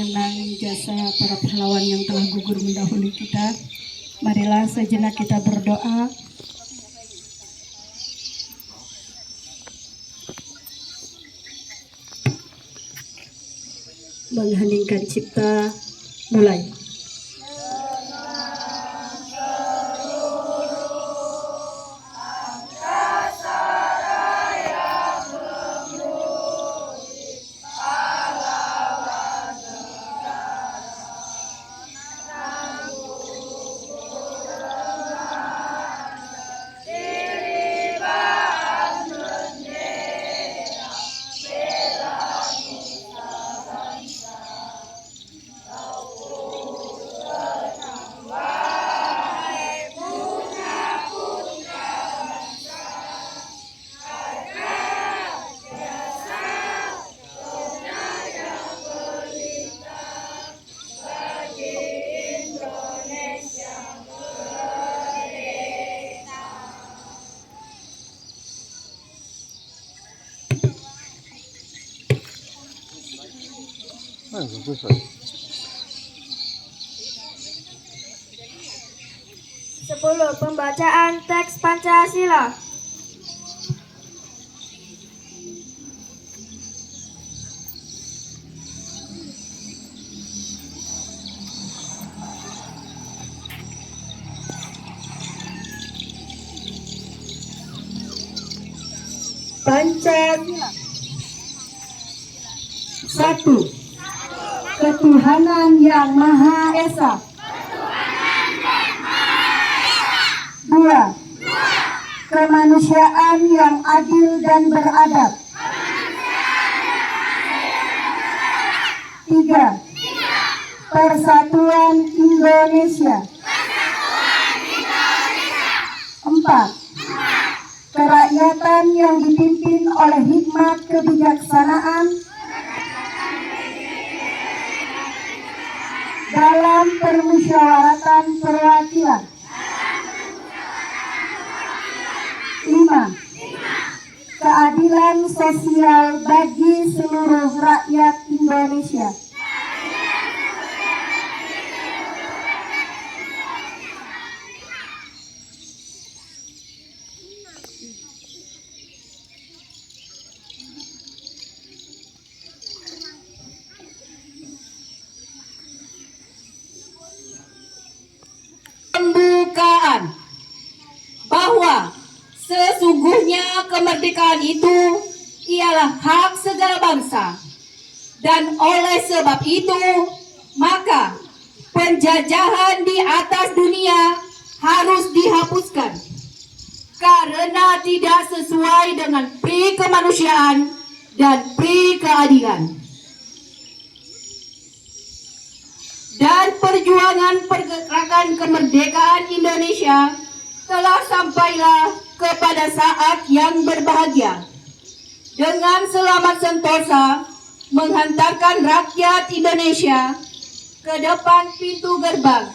mengenang jasa para pahlawan yang telah gugur mendahului kita, marilah sejenak kita berdoa. Mengheningkan cipta, mulai. Sepuluh, pembacaan teks Pancasila. Pancasila. 1. Ketuhanan yang Maha Esa. 2. Kemanusiaan yang adil dan beradab. 3. Persatuan Indonesia. 4. Kerakyatan yang dipimpin oleh hikmat kebijaksanaan dalam permusyawaratan perwakilan. 5. Keadilan sosial bagi seluruh rakyat Indonesia. Pembukaan bahwa sesungguhnya kemerdekaan itu ialah hak segala bangsa, dan oleh sebab itu maka penjajahan di atas dunia harus dihapuskan karena tidak sesuai dengan pri kemanusiaan dan pri keadilan. Dan perjuangan pergerakan kemerdekaan Indonesia telah sampailah kepada saat yang berbahagia dengan selamat sentosa menghantarkan rakyat Indonesia ke depan pintu gerbang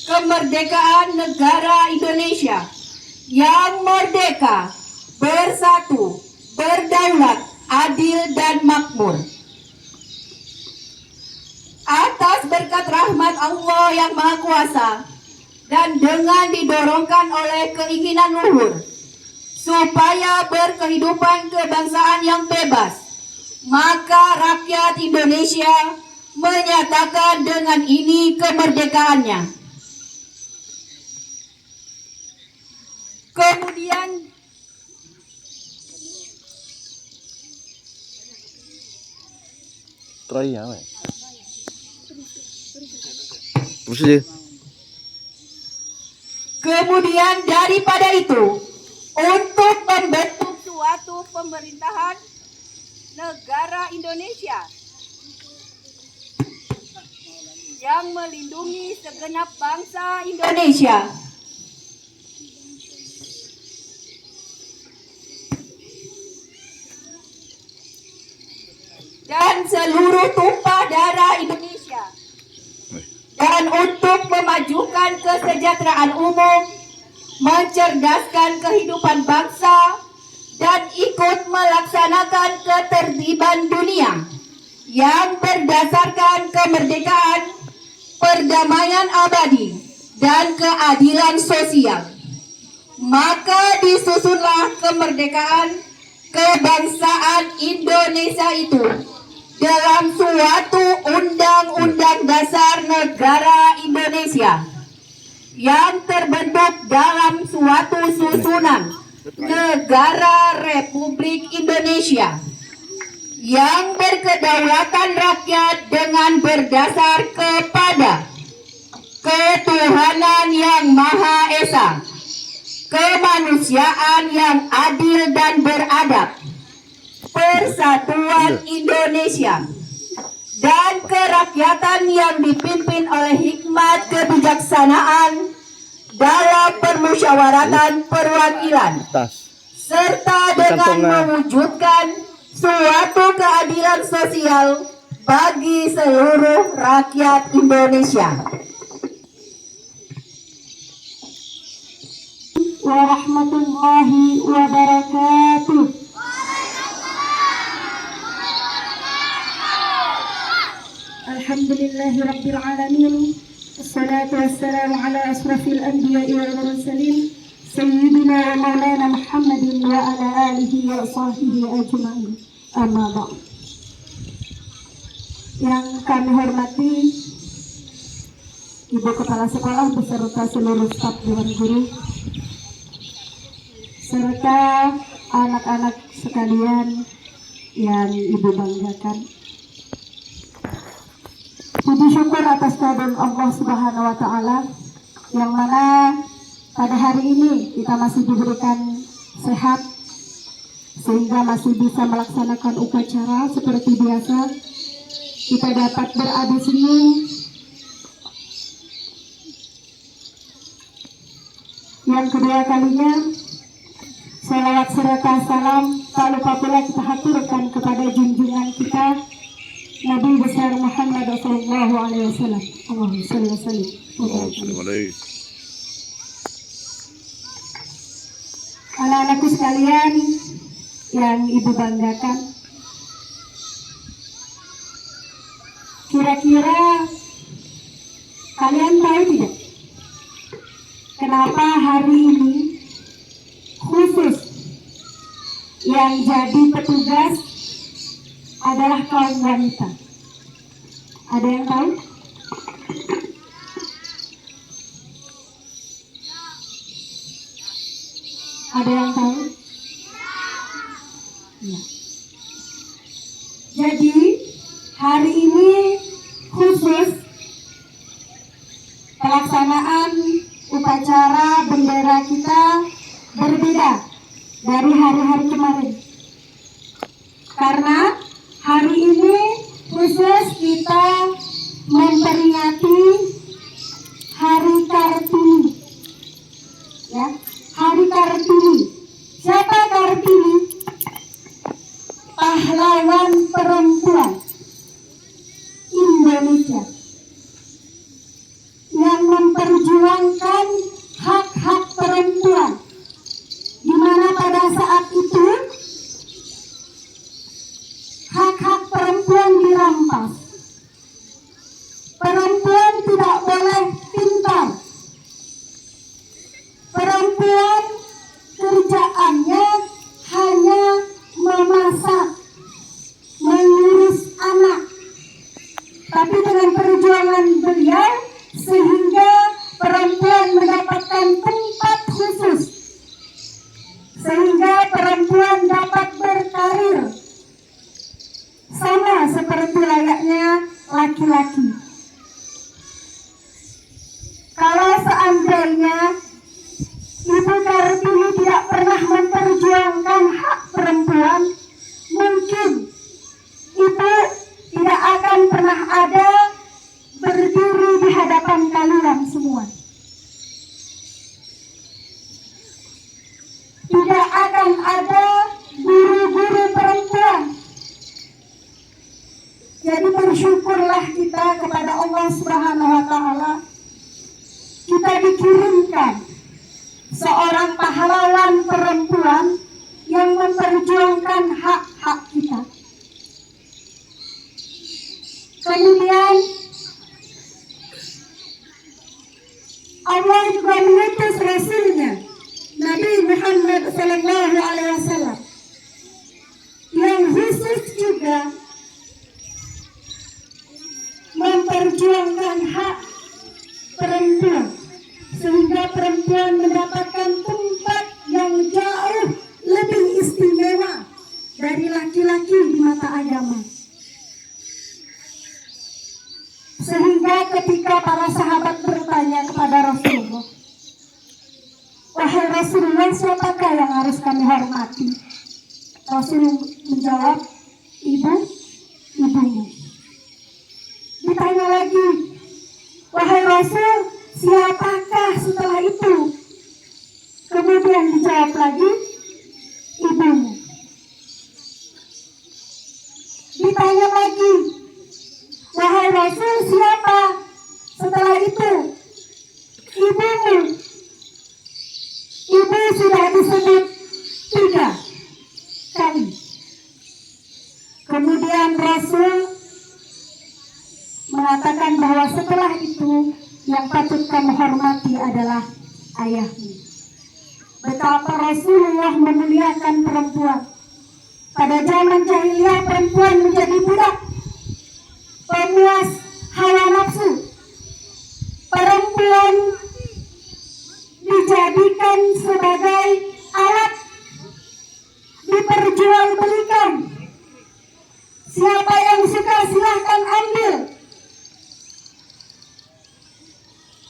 kemerdekaan negara Indonesia yang merdeka, bersatu, berdaulat, adil dan makmur. Atas berkat rahmat Allah yang Maha Kuasa dan dengan didorongkan oleh keinginan luhur supaya berkehidupan kebangsaan yang bebas, maka rakyat Indonesia menyatakan dengan ini kemerdekaannya. Kemudian Kemudian daripada itu, untuk membentuk suatu pemerintahan negara Indonesia yang melindungi segenap bangsa Indonesia dan seluruh tumpah darah Indonesia, dan untuk memajukan kesejahteraan umum, mencerdaskan kehidupan bangsa, dan ikut melaksanakan ketertiban dunia yang berdasarkan kemerdekaan, perdamaian abadi, dan keadilan sosial. Maka disusunlah kemerdekaan kebangsaan Indonesia itu dalam suatu Undang-Undang Dasar Negara Indonesia yang terbentuk dalam suatu susunan Negara Republik Indonesia yang berkedaulatan rakyat dengan berdasar kepada ketuhanan yang Maha Esa, kemanusiaan yang adil dan beradab, persatuan Indonesia, dan kerakyatan yang dipimpin oleh hikmat kebijaksanaan dalam permusyawaratan perwakilan, serta dengan mewujudkan suatu keadilan sosial bagi seluruh rakyat Indonesia. Warahmatullahi wabarakatuh. Alhamdulillahi rabbil alamin. Assalatu wassalamu ala asrafil anbiya'i wal mursalin sayyidina wa maulana Muhammadin wa ala alihi wa sahbihi ajma'in. Amma ba'd. Yang kami hormati Ibu Kepala Sekolah beserta seluruh staf Dewan Guru, serta anak-anak sekalian yang Ibu banggakan. Puji syukur atas kehadiran Allah Subhanahu wa Ta'ala, yang mana pada hari ini kita masih diberikan sehat sehingga masih bisa melaksanakan upacara seperti biasa. Kita dapat beradu senyum, yang kedua kalinya salawat serta salam tak lupa pula kita haturkan kepada junjungan kita Nabi besar Muhammad sallallahu alaihi wasallam. Allahumma shalli wa sallim. Anak-anakku sekalian yang Ibu banggakan, kira-kira kalian tahu tidak kenapa hari ini khusus yang jadi petugas adalah kaum wanita? Ada yang tahu? Ada yang tahu? Ya. Jadi hari ini khusus pelaksanaan upacara bendera kita berbeda dari hari-hari kemarin. Karena hari ini khusus kita memperingati Hari Kartini. Ya, Hari Kartini. Siapa Kartini? Pahlawan perempuan Indonesia yang memperjuangkan hak-hak perempuan, di mana pada saat itu hak-hak perempuan dirampas. Perempuan tidak boleh pintar. Perempuan kerjaannya hanya memasak, mengurus anak. Tapi dengan perjuangan beliau, sehingga perempuan mendapatkan tempat khusus, sehingga perempuan dapat berkarir sama seperti layaknya laki-laki. Kalau seandainya Ibu Kartini tidak pernah memperjuangkan hak perempuan, mungkin Ibu tidak akan pernah ada berdiri di hadapan kalian semua. Tidak akan ada guru-guru perempuan. Jadi bersyukurlah kita kepada Allah Subhanahu wa Ta'ala, kita dikirimkan seorang pahlawan perempuan yang memperjuangkan hak-hak kita. Kemudian Allah juga mengutus Rasulnya Nabi Muhammad Sallallahu Alaihi Wasallam yang khusus juga memperjuangkan hak perempuan sehingga perempuan mendapatkan tempat yang jauh lebih istimewa dari laki-laki di mata agama. Sehingga ketika para sahabat bertanya kepada Rasulullah, "Wahai Rasulullah, siapakah yang harus kami hormati?" Rasul menjawab, "Ibumu." Ditanya lagi, "Wahai Rasul, siapakah setelah itu?" Kemudian dijawab lagi, "Ibumu." Ditanya lagi, "Wahai Rasul, siapa setelah itu?" "Ibumu." Ibu sudah disebut 3 kali. Kemudian Rasul mengatakan bahwa setelah itu yang patut kamu hormati adalah ayahmu. Betapa Rasulullah memuliakan perempuan. Pada zaman jahiliyah perempuan menjadi budak, pemuas hawa nafsu. Perempuan dijadikan sebagai alat, diperjualbelikan. Siapa yang suka silahkan ambil.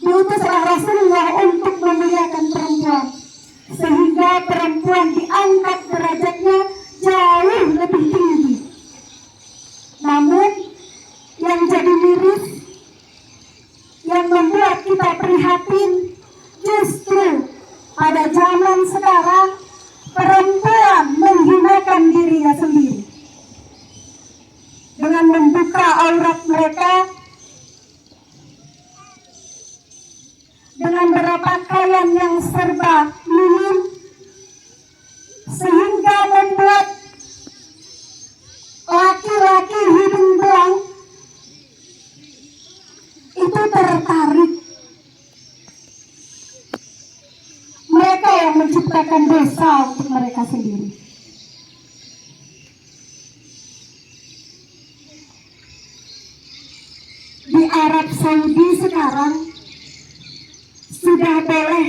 Diutuslah Rasulullah untuk memuliakan perempuan, sehingga perempuan diangkat derajatnya jauh lebih tinggi. Namun yang jadi miris, yang membuat kita prihatin, justru pada zaman sekarang perempuan menghinakan dirinya sendiri dengan membuka aurat mereka, dengan berpakaian yang serba minim, sehingga membuat laki-laki hidung belang itu tertarik. Mereka yang menciptakan dosa untuk mereka sendiri. Di Arab Saudi sekarang sudah boleh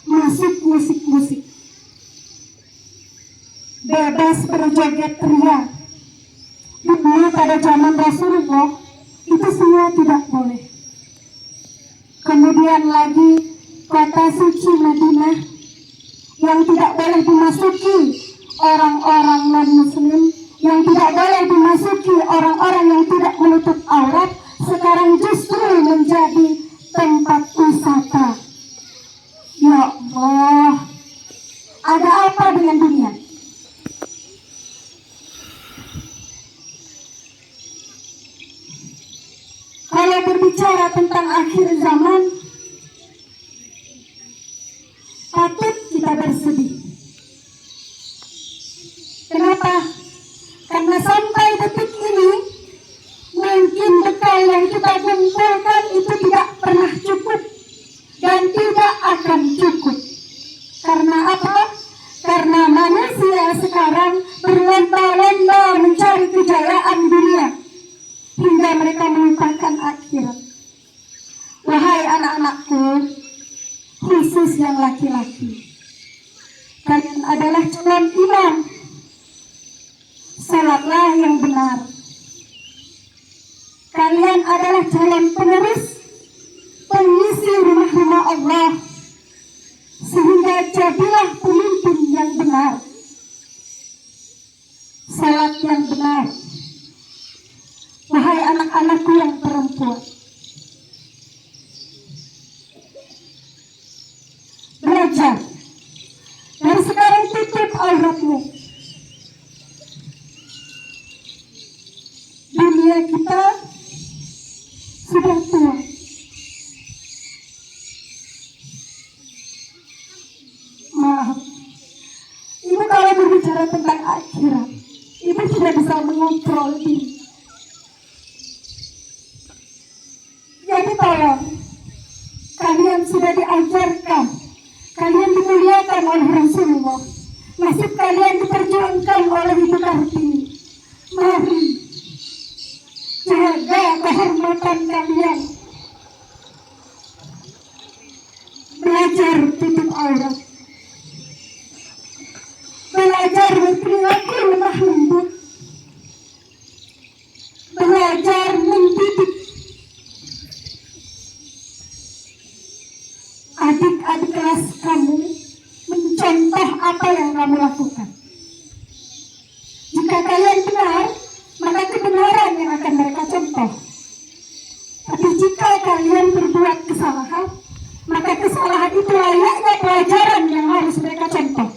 masuk musik-musik, bebas berjoget ria. Dulu pada zaman Rasulullah itu semua tidak boleh. Kemudian lagi kota suci Madinah yang tidak boleh dimasuki orang-orang non-muslim, yang tidak boleh dimasuki orang-orang yang tidak menutup aurat, sekarang justru menjadi tempat wisata. Ya Allah, ada apa dengan dunia? Kalau berbicara tentang akhir zaman, patut kita bersedih. Kenapa? Karena sampai detik ini mungkin bekal yang kita kumpulkan itu tidak pernah cukup dan tidak akan cukup. Karena apa? Karena manusia sekarang berlomba-lomba mencari kejayaan dunia hingga mereka melupakan akhirat. Wahai anak-anakku, khusus yang laki-laki, kalian adalah calon imam. Salatlah yang benar. Kalian adalah calon penerus, pengisi rumah-rumah Allah, sehingga jadilah pemimpin yang benar. Salat yang benar. Wahai anak-anakku yang perempuan, belajar. Dari sekarang tutup auratmu. Dunia kita sudah tua. Maaf, ibu kalau berbicara. berbicara tentang akhirat, ibu tidak bisa mengontrol diri. sudah diajarkan. Kalian dimuliakan oleh Rasulullah. Nasib kalian diperjuangkan oleh Ibu Kartini. Mari jaga kehormatan kalian. Belajar tutup aurat. Belajar berperilaku lemah lembut. Belajar mendidik adik-adik kelas kamu, mencontoh apa yang kamu lakukan. Jika kalian benar, maka kebenaran yang akan mereka contoh. Tapi jika kalian berbuat kesalahan, maka kesalahan itu layaknya pelajaran yang harus mereka contoh.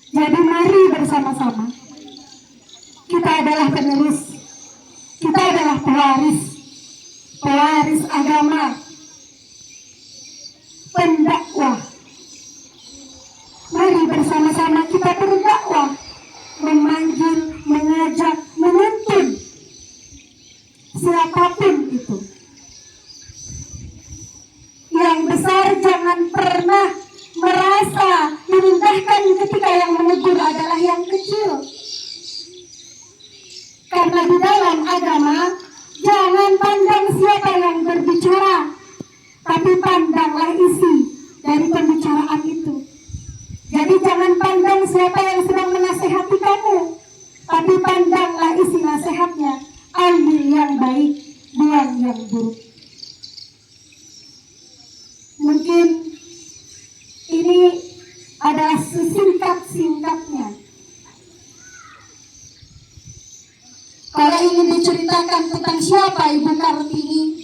Jadi mari bersama-sama, kita adalah penerus, kita adalah pewaris agama, pendakwah. Mari bersama-sama kita berdakwah, memanggil, mengajak, menuntun siapapun itu. Yang besar jangan pernah merasa direndahkan ketika yang menegur adalah yang kecil. Karena di dalam agama, jangan pandang siapa yang berbicara, tapi pandanglah isi dari pembicaraan itu. Jadi jangan pandang siapa yang sedang menasehati kamu, tapi pandanglah isi nasihatnya. Ambil yang baik, buang yang buruk. Mungkin ini adalah sesingkat-singkatnya. Kalau ingin diceritakan tentang siapa Ibu Kartini,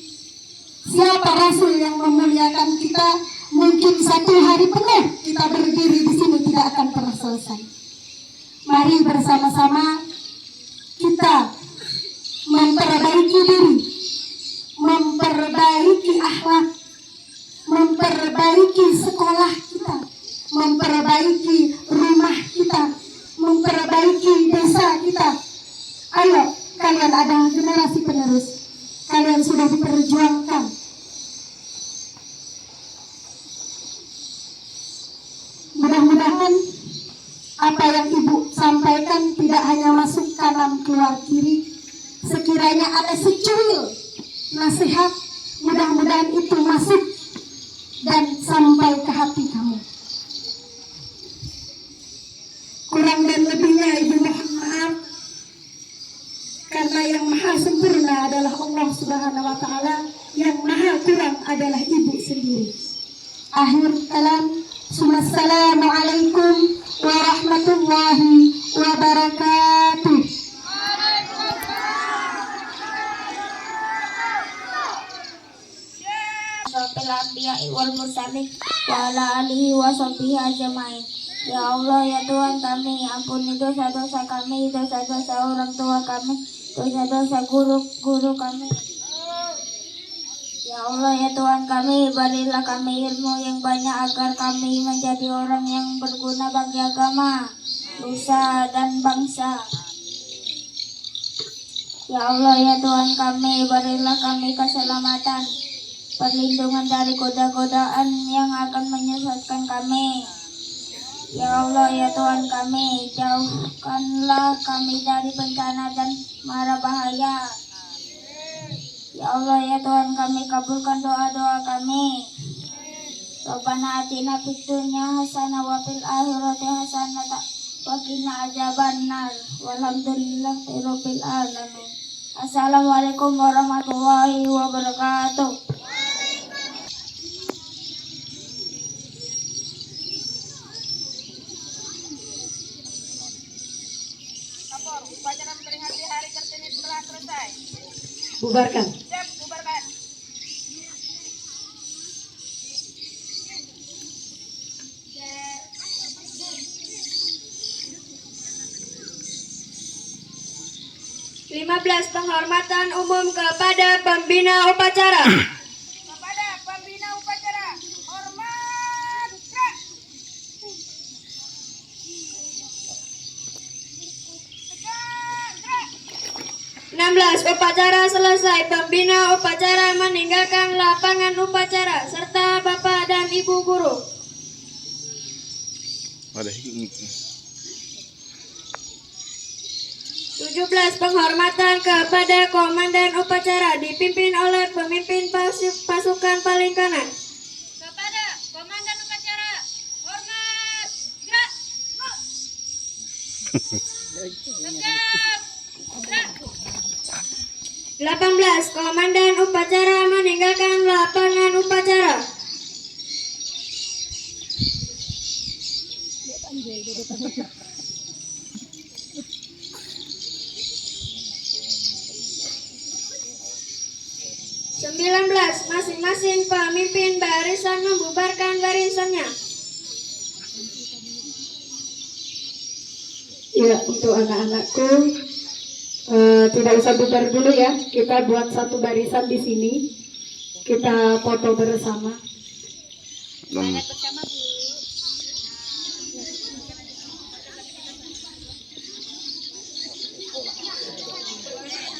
siapa Rasul yang memuliakan kita, mungkin 1 hari penuh kita berdiri di sini tidak akan pernah selesai. Mari bersama-sama kita memperbaiki diri, memperbaiki akhlak, memperbaiki sekolah kita, memperbaiki rumah kita, memperbaiki desa kita. Ayo, kalian adalah generasi penerus. Kalian sudah diperjuangkan. Mudah-mudahan apa yang Ibu sampaikan tidak hanya masuk kanan keluar kiri. Sekiranya ada secuil nasihat, mudah-mudahan itu masuk dan sampai ke hati kamu. Kurang dan lebihnya Ibu mohon maaf, karena yang maha sempurna adalah Allah Subhanahu wa Ta'ala, yang maha kurang adalah Ibu sendiri. Akhir kalam, Assalamualaikum warahmatullahi wabarakatuh. Rabbil anbiya'i wal mursalin wa ala alihi wa sahbihi ajmain. Ya Allah, ya Tuhan kami, ampuni dosa-dosa kami, dosa-dosa orang tua kami, dosa-dosa guru-guru kami. Ya Allah, ya Tuhan kami, berilah kami ilmu yang banyak agar kami menjadi orang yang berguna bagi agama, nusa dan bangsa. Ya Allah, ya Tuhan kami, berilah kami keselamatan, perlindungan dari goda-godaan yang akan menyesatkan kami. Ya Allah, ya Tuhan kami, jauhkanlah kami dari bencana dan mara bahaya. Ya Allah, ya Tuhan kami, kabulkan doa-doa kami. Rabbana atina fid dunya hasanah wa fil akhirati hasanah wa qina adzabannar. Walhamdulillahi rabbil alamin. Assalamualaikum warahmatullahi wabarakatuh. Upacara memperingati Hari Kartini telah selesai. Bubarkan. Siap, bubarkan. Belas penghormatan umum kepada pembina upacara. Kepada pembina upacara, hormat. Gerak. Tegak, gerak. Upacara selesai. Pembina upacara meninggalkan lapangan upacara serta Bapak dan Ibu guru. Ada 17. Penghormatan kepada komandan upacara dipimpin oleh pemimpin pasukan paling kanan. Kepada komandan upacara, hormat, gerak, go. Tegap, gerak. 18. Komandan upacara meninggalkan lapangan upacara. Masing-masing pemimpin barisan membubarkan barisannya. Ya, untuk anak-anakku tidak usah bubar dulu ya. Kita buat satu barisan di sini. Kita foto bersama. enam. Bersama Bu.